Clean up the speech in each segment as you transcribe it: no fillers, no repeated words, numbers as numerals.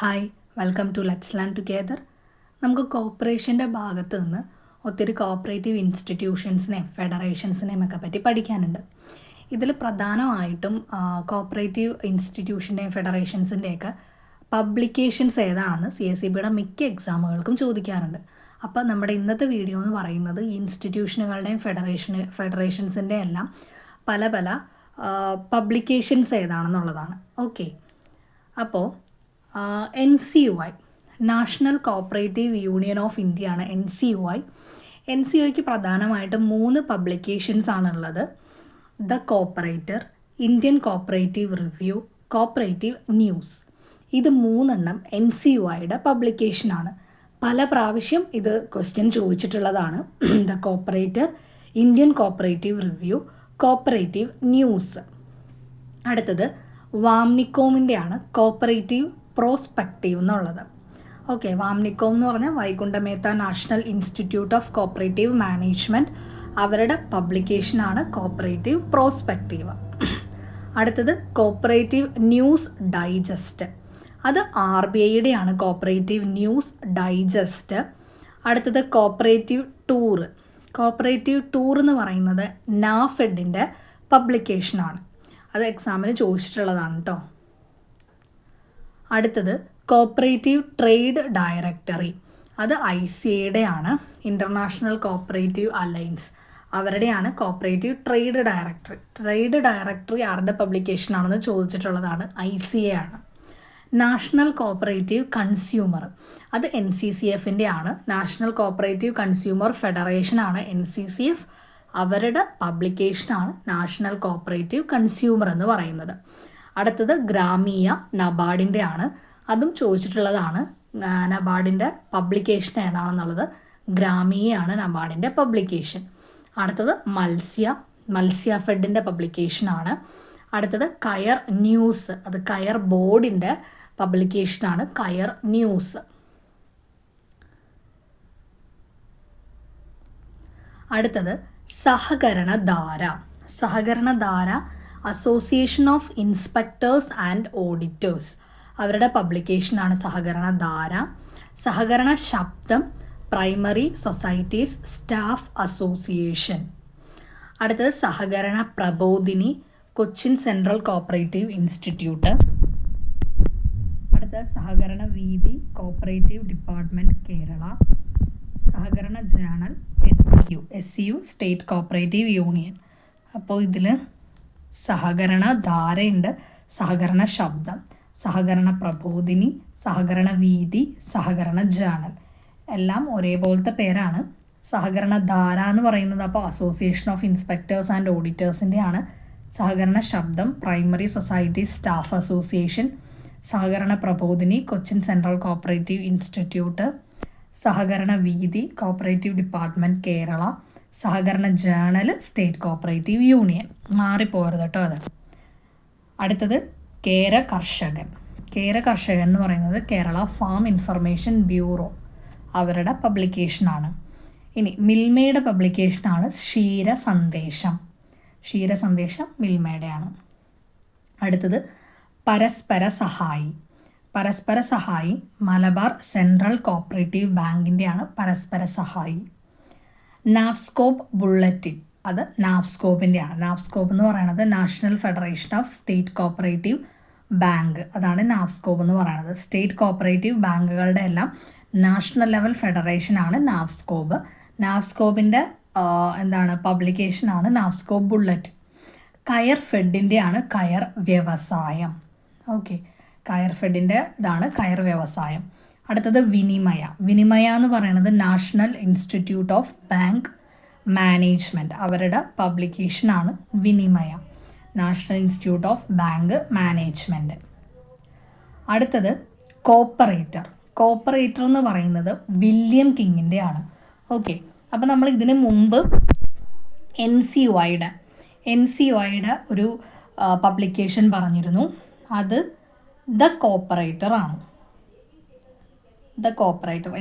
Hi, welcome to let's learn together. നമുക്ക് കോർപ്പറേഷൻ്റെ ഭാഗത്ത് നിന്ന് ഒത്തിരി കോഓപ്പറേറ്റീവ് ഇൻസ്റ്റിറ്റ്യൂഷൻസിനെയും ഫെഡറേഷൻസിനെയും ഒക്കെ പറ്റി പഠിക്കാനുണ്ട്. ഇതിൽ പ്രധാനമായിട്ടും കോഓപ്പറേറ്റീവ് ഇൻസ്റ്റിറ്റ്യൂഷൻ്റെയും ഫെഡറേഷൻസിൻ്റെയൊക്കെ പബ്ലിക്കേഷൻസ് ഏതാണെന്ന് CSEBയുടെ മിക്ക എക്സാമുകൾക്കും ചോദിക്കാറുണ്ട്. അപ്പോൾ നമ്മുടെ ഇന്നത്തെ വീഡിയോ എന്ന് പറയുന്നത് ഇൻസ്റ്റിറ്റ്യൂഷനുകളുടെയും ഫെഡറേഷൻസിൻ്റെയും എല്ലാം പല പല പബ്ലിക്കേഷൻസ് ഏതാണെന്നുള്ളതാണ്. ഓക്കെ, അപ്പോൾ NCUI national cooperative union of India ആണ് NCUI. NCUIക്ക് പ്രധാനമായിട്ടും 3 പബ്ലിക്കേഷൻസ് ആണുള്ളത്. The cooperator, Indian cooperative review, cooperative news. ഇത് 3 NCUIയുടെ പബ്ലിക്കേഷനാണ്. പല പ്രാവശ്യം ഇത് ക്വസ്റ്റ്യൻ ചോദിച്ചിട്ടുള്ളതാണ്. The cooperator, Indian cooperative review, cooperative news. അടുത്തത് വാംനിക്കോമിൻ്റെ ആണ് കോഓപ്പറേറ്റീവ് പ്രോസ്പെക്റ്റീവ് എന്നുള്ളത്. ഓക്കെ, വാംനിക്കോം എന്ന് പറഞ്ഞാൽ Vaikunth Mehta national institute of cooperative management, അവരുടെ പബ്ലിക്കേഷനാണ് കോഓപ്പറേറ്റീവ് പ്രോസ്പെക്റ്റീവ്. അടുത്തത് കോഓപ്പറേറ്റീവ് ന്യൂസ് ഡൈജസ്റ്റ്, അത് RBIയുടെ ആണ് കോഓപ്പറേറ്റീവ് ന്യൂസ് ഡൈജസ്റ്റ്. അടുത്തത് കോഓപ്പറേറ്റീവ് ടൂർ എന്ന് പറയുന്നത് NAFEDൻ്റെ പബ്ലിക്കേഷനാണ്. അത് എക്സാമിന് ചോദിച്ചിട്ടുള്ളതാണ് കേട്ടോ. അടുത്തത് കോഓപ്പറേറ്റീവ് ട്രേഡ് ഡയറക്ടറി, അത് ICAയുടെ ആണ്, ഇൻ്റർനാഷണൽ കോഓപ്പറേറ്റീവ് അലയൻസ്, അവരുടെയാണ് കോഓപ്പറേറ്റീവ് ട്രേഡ് ഡയറക്ടറി ആരുടെ പബ്ലിക്കേഷനാണെന്ന് ചോദിച്ചിട്ടുള്ളതാണ്, ICA ആണ്. നാഷണൽ കോഓപ്പറേറ്റീവ് കൺസ്യൂമർ, അത് NCCFൻ്റെ ആണ്, നാഷണൽ കോഓപ്പറേറ്റീവ് കൺസ്യൂമർ ഫെഡറേഷനാണ് NCCF, അവരുടെ പബ്ലിക്കേഷനാണ് നാഷണൽ കോഓപ്പറേറ്റീവ് കൺസ്യൂമർ എന്ന് പറയുന്നത്. അടുത്തത് ഗ്രാമീയ നബാർഡിൻ്റെ ആണ്, അതും ചോദിച്ചിട്ടുള്ളതാണ്. നബാർഡിൻ്റെ പബ്ലിക്കേഷൻ ഏതാണെന്നുള്ളത് ഗ്രാമീയാണ് നബാർഡിൻ്റെ പബ്ലിക്കേഷൻ. അടുത്തത് മത്സ്യ ഫെഡിൻ്റെ പബ്ലിക്കേഷനാണ്. അടുത്തത് കയർ ന്യൂസ്, അത് കയർ ബോർഡിൻ്റെ പബ്ലിക്കേഷനാണ് കയർ ന്യൂസ്. അടുത്തത് Sahakaranadhara association of inspectors and auditors, അവരുടെ പബ്ലിക്കേഷനാണ് സഹകരണധാര. സഹകരണ ശബ്ദം പ്രൈമറി സൊസൈറ്റീസ് സ്റ്റാഫ് അസോസിയേഷൻ. അടുത്തത് സഹകരണ Prabodhini, Cochin central cooperative institute. അടുത്തത് സഹകരണ വീതി, കോഓപ്പറേറ്റീവ് ഡിപ്പാർട്ട്മെൻറ്റ് കേരള. സഹകരണ journal SCU state cooperative union. അപ്പോൾ ഇതിൽ സഹകരണ ധാരയുണ്ട്, സഹകരണ ശബ്ദം, സഹകരണ പ്രബോധിനി, സഹകരണ വീതി, സഹകരണ ജേണൽ, എല്ലാം ഒരേപോലത്തെ പേരാണ്. സഹകരണ ധാര എന്ന് പറയുന്നത് അപ്പോൾ അസോസിയേഷൻ ഓഫ് ഇൻസ്പെക്ടേഴ്സ് ആൻഡ് ഓഡിറ്റേഴ്സിൻ്റെ ആണ്. സഹകരണ ശബ്ദം പ്രൈമറി സൊസൈറ്റി സ്റ്റാഫ് അസോസിയേഷൻ. സഹകരണ Prabodhini Cochin central cooperative institute. സഹകരണ വീതി കോഓപ്പറേറ്റീവ് ഡിപ്പാർട്ട്മെൻറ്റ് കേരള. സഹകരണ ജേണൽ സ്റ്റേറ്റ് കോഓപ്പറേറ്റീവ് യൂണിയൻ, മാറിപ്പോരുത് കേട്ടോ അത്. അടുത്തത് കേര കർഷകൻ എന്ന് പറയുന്നത് കേരള ഫാം ഇൻഫർമേഷൻ ബ്യൂറോ, അവരുടെ പബ്ലിക്കേഷനാണ്. ഇനി മിൽമയുടെ പബ്ലിക്കേഷനാണ് ക്ഷീരസന്ദേശം മിൽമയുടെയാണ്. അടുത്തത് പരസ്പര സഹായി മലബാർ സെൻട്രൽ കോഓപ്പറേറ്റീവ് ബാങ്കിൻ്റെയാണ് പരസ്പര സഹായി. നാഫ്സ്കോപ്പ് ബുള്ളറ്റിൻ, അത് നാഫ്സ്കോപ്പിൻ്റെ ആണ്. നാഫ്സ്കോപ്പ് എന്ന് പറയുന്നത് national federation of state cooperative bank, അതാണ് നാഫ്സ്കോപ്പ് എന്ന് പറയുന്നത്. സ്റ്റേറ്റ് കോഓപ്പറേറ്റീവ് ബാങ്കുകളുടെ എല്ലാം നാഷണൽ ലെവൽ ഫെഡറേഷനാണ് നാഫ്സ്കോപ്പ്. നാഫ്സ്കോപ്പിൻ്റെ പബ്ലിക്കേഷനാണ് നാഫ്സ്കോപ്പ് ബുള്ളറ്റിൻ. കയർ ഫെഡിൻ്റെ ആണ് കയർ വ്യവസായം. ഓക്കെ, കയർ ഫെഡിൻ്റെ ഇതാണ് കയർ വ്യവസായം. അടുത്തത് വിനിമയ എന്ന് പറയുന്നത് national institute of bank management, അവരുടെ പബ്ലിക്കേഷനാണ് വിനിമയ, national institute of bank management. അടുത്തത് കോപ്പറേറ്റർ എന്ന് പറയുന്നത് വില്യം കിങ്ങിൻ്റെ ആണ്. ഓക്കെ, അപ്പോൾ നമ്മൾ ഇതിന് മുമ്പ് NCUIയുടെ ഒരു പബ്ലിക്കേഷൻ പറഞ്ഞിരുന്നു, അത് ദ കോപ്പറേറ്റർ ആണ്.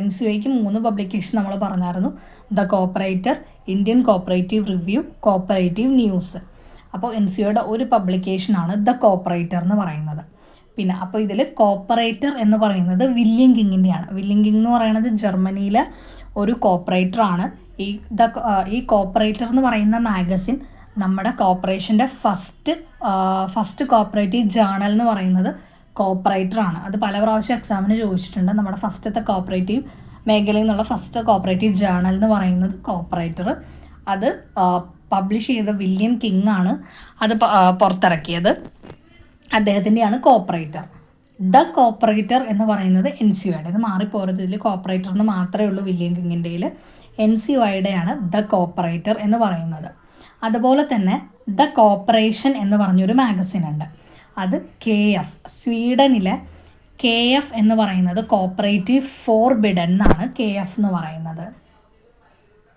NCUIക്ക് 3 പബ്ലിക്കേഷൻ നമ്മൾ പറഞ്ഞായിരുന്നു. The cooperator, Indian cooperative review, cooperative news. അപ്പോൾ NCUIയുടെ ഒരു പബ്ലിക്കേഷനാണ് ദ കോപ്പറേറ്റർ എന്ന് പറയുന്നത്. പിന്നെ അപ്പോൾ ഇതിൽ കോപ്പറേറ്റർ എന്ന് പറയുന്നത് വില്യം കിങ്ങിൻ്റെയാണ്. വില്യം കിങ് എന്ന് പറയുന്നത് ജർമ്മനിയിലെ ഒരു കോപ്പറേറ്ററാണ്. ഈ കോപ്പറേറ്റർ എന്ന് പറയുന്ന മാഗസിൻ നമ്മുടെ കോർപ്പറേഷൻ്റെ ഫസ്റ്റ് കോപ്പറേറ്റീവ് ജേണൽ എന്ന് പറയുന്നത് കോപ്പറേറ്ററാണ്. അത് പല പ്രാവശ്യം എക്സാമിന് ചോദിച്ചിട്ടുണ്ട്. നമ്മുടെ ഫസ്റ്റത്തെ കോപ്പറേറ്റീവ് മേഖലയിൽ നിന്നുള്ള ഫസ്റ്റ് കോപ്പറേറ്റീവ് ജേണൽ എന്ന് പറയുന്നത് കോപ്പറേറ്റർ. അത് പബ്ലിഷ് ചെയ്ത വില്യം കിങ് ആണ് അത് പുറത്തിറക്കിയത്. അദ്ദേഹത്തിൻ്റെയാണ് കോപ്പറേറ്റർ. ദ കോപ്പറേറ്റർ എന്ന് പറയുന്നത് NCOയുടെ. ഇത് മാറിപ്പോരുത്, ഇതിൽ കോപ്പറേറ്റർ എന്ന് മാത്രമേ ഉള്ളൂ വില്യം കിങ്ങിൻ്റെയിൽ. NCOയുടെയാണ് ദ കോപ്പറേറ്റർ എന്ന് പറയുന്നത്. അതുപോലെ തന്നെ ദ കോപ്പറേഷൻ എന്ന് പറഞ്ഞൊരു മാഗസിൻ ഉണ്ട്. അത് KF, സ്വീഡനിലെ KF എന്ന് പറയുന്നത് കോപ്പറേറ്റീവ് ഫോർബിഡൻ എന്നാണ് KF എന്ന് പറയുന്നത്.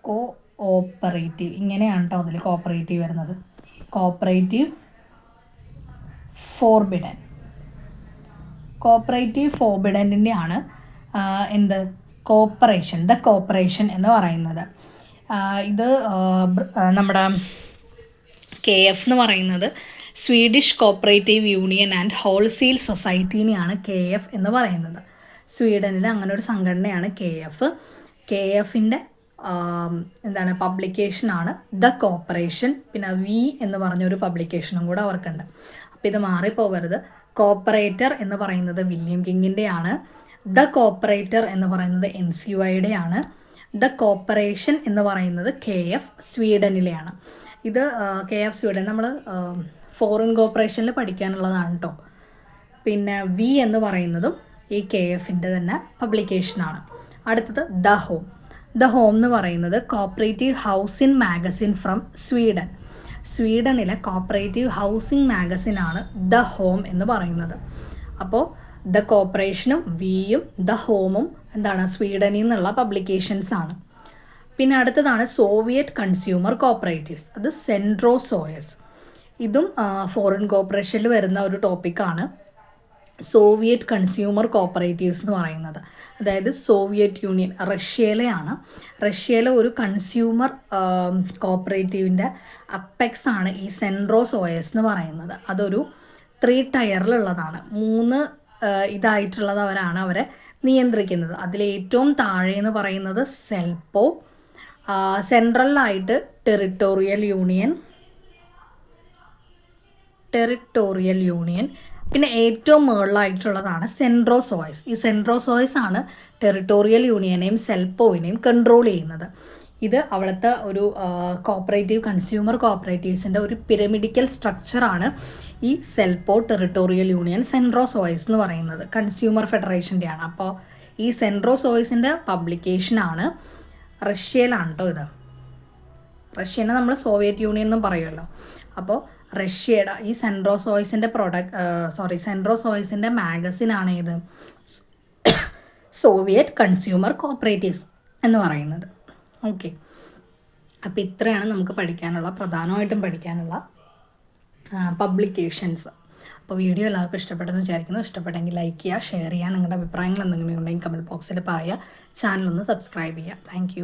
കോഓപ്പറേറ്റീവ് ഇങ്ങനെയാണ് കേട്ടോ അതിൽ കോപ്പറേറ്റീവ് വരുന്നത്. Cooperative forbidden. കോപ്പറേറ്റീവ് ഫോർബിഡൻ്റെ ആണ് എന്ത് കോപ്പറേഷൻ, ദ കോപ്പറേഷൻ എന്ന് പറയുന്നത്. ഇത് നമ്മുടെ KF എന്ന് പറയുന്നത് Swedish cooperative union and wholesale സൊസൈറ്റീനെയാണ് KF എന്ന് പറയുന്നത്. സ്വീഡനിൽ അങ്ങനെ ഒരു സംഘടനയാണ് KF. KFൻ്റെ എന്താണ് പബ്ലിക്കേഷനാണ് ദ കോപ്പറേഷൻ. പിന്നെ V എന്ന് പറഞ്ഞൊരു പബ്ലിക്കേഷനും കൂടെ അവർക്കുണ്ട്. അപ്പോൾ ഇത് മാറിപ്പോവരുത്. കോപ്പറേറ്റർ എന്ന് പറയുന്നത് വില്യം കിങ്ങിൻ്റെയാണ്. ദ കോപ്പറേറ്റർ എന്ന് പറയുന്നത് NCOയുടെയാണ്. ദ കോപ്പറേഷൻ എന്ന് പറയുന്നത് KF സ്വീഡനിലെയാണ്. ഇത് KF സ്വീഡൻ നമ്മൾ ഫോറിൻ കോപ്പറേഷനിൽ പഠിക്കാനുള്ളതാണ് കേട്ടോ. പിന്നെ V എന്ന് പറയുന്നതും ഈ KFൻ്റെ തന്നെ പബ്ലിക്കേഷനാണ്. അടുത്തത് ദ ഹോം. ദ ഹോം എന്ന് പറയുന്നത് cooperative housing magazine from Sweden. സ്വീഡനിലെ കോപ്പറേറ്റീവ് ഹൗസിംഗ് മാഗസിനാണ് ദ ഹോം എന്ന് പറയുന്നത്. അപ്പോൾ ദ കോപ്പറേഷനും വിയും ദ ഹോമും എന്താണ് സ്വീഡനിൽ നിന്നുള്ള പബ്ലിക്കേഷൻസ് ആണ്. പിന്നെ അടുത്തതാണ് സോവിയറ്റ് കൺസ്യൂമർ കോപ്പറേറ്റീവ്സ്. അത് സെൻട്രോസോയസ്. ഇതും ഫോറിൻ കോപ്പറേഷനിൽ വരുന്ന ഒരു ടോപ്പിക്കാണ്. സോവിയറ്റ് കൺസ്യൂമർ കോപ്പറേറ്റീവ്സ് എന്ന് പറയുന്നത്, അതായത് സോവിയറ്റ് യൂണിയൻ റഷ്യയിലെയാണ്. റഷ്യയിലെ ഒരു കൺസ്യൂമർ കോപ്പറേറ്റീവിൻ്റെ അപ്പെക്സ് ആണ് ഈ സെൻട്രോസോയസ് എന്ന് പറയുന്നത്. അതൊരു 3 ടയറിലുള്ളതാണ്. 3 ഇതായിട്ടുള്ളവരാണ് അവരെ നിയന്ത്രിക്കുന്നത്. അതിലേറ്റവും താഴെ എന്ന് പറയുന്നത് സെൽപ്പോ, സെൻട്രലായിട്ട് ടെറിട്ടോറിയൽ യൂണിയൻ, പിന്നെ ഏറ്റവും മുകളിലായിട്ടുള്ളതാണ് സെൻട്രോസോയസ്. ഈ സെൻട്രോസോയസ് ആണ് ടെറിട്ടോറിയൽ യൂണിയനെയും സെൽപ്പോവിനെയും കൺട്രോൾ ചെയ്യുന്നത്. ഇത് അവിടുത്തെ ഒരു കോപ്പറേറ്റീവ് കൺസ്യൂമർ കോപ്പറേറ്റീവ്സിൻ്റെ ഒരു പിരമിഡിക്കൽ സ്ട്രക്ചറാണ് ഈ സെൽപ്പോ, ടെറിട്ടോറിയൽ യൂണിയൻ, സെൻട്രോസോയസ് എന്ന് പറയുന്നത്. കൺസ്യൂമർ ഫെഡറേഷൻ്റെയാണ്. അപ്പോൾ ഈ സെൻട്രോസോയസിൻ്റെ പബ്ലിക്കേഷനാണ് റഷ്യയിലാണ് കേട്ടോ. ഇത് റഷ്യനെ നമ്മൾ സോവിയറ്റ് യൂണിയൻ എന്നും പറയുമല്ലോ. അപ്പോൾ റഷ്യയുടെ ഈ സെൻട്രോസോയസിൻ്റെ മാഗസിനാണ് ഇത് സോവിയറ്റ് കൺസ്യൂമർ കോപ്പറേറ്റീവ്സ് എന്ന് പറയുന്നത്. ഓക്കെ, അപ്പോൾ ഇത്രയാണ് നമുക്ക് പ്രധാനമായിട്ടും പഠിക്കാനുള്ള പബ്ലിക്കേഷൻസ്. അപ്പോൾ വീഡിയോ എല്ലാവർക്കും ഇഷ്ടപ്പെട്ടെന്ന് വിചാരിക്കുന്നു. ഇഷ്ടപ്പെട്ടെങ്കിൽ ലൈക്ക് ചെയ്യുക, ഷെയർ ചെയ്യുക, നിങ്ങളുടെ അഭിപ്രായങ്ങൾ എന്തെങ്കിലും ഉണ്ടെങ്കിൽ കമൻറ്റ് ബോക്സിൽ പറയുക. ചാനലൊന്ന് സബ്സ്ക്രൈബ് ചെയ്യുക. താങ്ക്